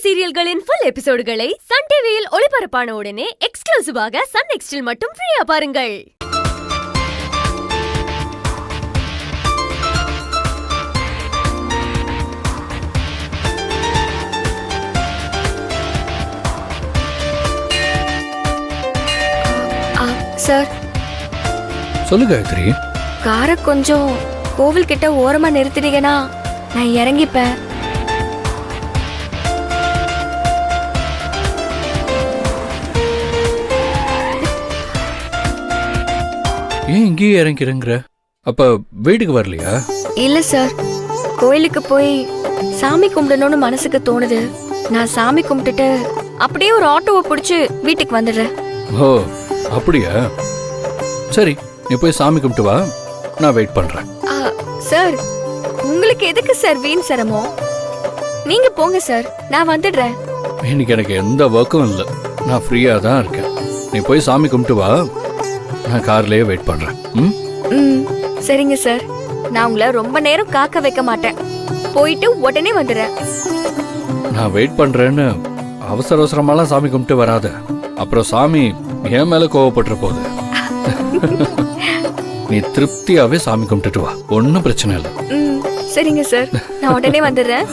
சீரியல்களின் full எபிசோடுகளை Sun டிவியில் ஒளிபரப்பான உடனே எக்ஸ்க்ளூசிவாக சன் நெக்ஸ்டில் மட்டும் ஃப்ரீயா பாருங்கள். சார் சொல்லு காயத்ரி. காரை கொஞ்சம் கோவில் கிட்ட ஓரமா நிறுத்தினீங்கன்னா நான் இறங்கிப்பேன். ஏன் இங்கேயே இறங்கிறங்கிற? அப்ப வீட்டுக்கு வரலையா? இல்ல சார், கோயிலுக்கு போய் சாமி கும்பிடணும்னு மனசுக்கு தோணுது. நான் சாமி கும்பிட்டுட்டு அப்படியே ஒரு ஆட்டோவை பிடிச்சு வீட்டுக்கு வந்துடுறேன். ஓ அப்படியா? சரி, நீ போய் சாமி கும்பிட்டு வா, நான் வெயிட் பண்றேன். சார், உங்களுக்கு எதுக்கு சார் வீண் சிரமம்? நீங்க போங்க சார், நான் வந்துடுறேன். இன்னைக்கு எனக்கு எந்த ஒர்க்கும் இல்லை, நான் ஃப்ரீயா தான் இருக்கேன். நீ போய் சாமி கும்பிட்டு வா, நான் கார்லயே வெயிட் பண்றேன். ம் சரிங்க சார், நான் உங்களை ரொம்ப நேரம் காக்க வைக்க மாட்டேன். போயிட்டு உடனே வந்துடுறேன். நான் வெயிட் பண்றேன்னு அவசர அவசரமாலாம் சாமி கும்பிட்டு வராத, அப்புறம் சாமி என் மேல கோவப்பட்டுற போகுது. நீ திருப்தியாவே சாமி கும்பிட்டுட்டு வா, ஒன்னும் பிரச்சனை இல்லை. சரிங்க சார், நான் உடனே வந்துடுறேன்.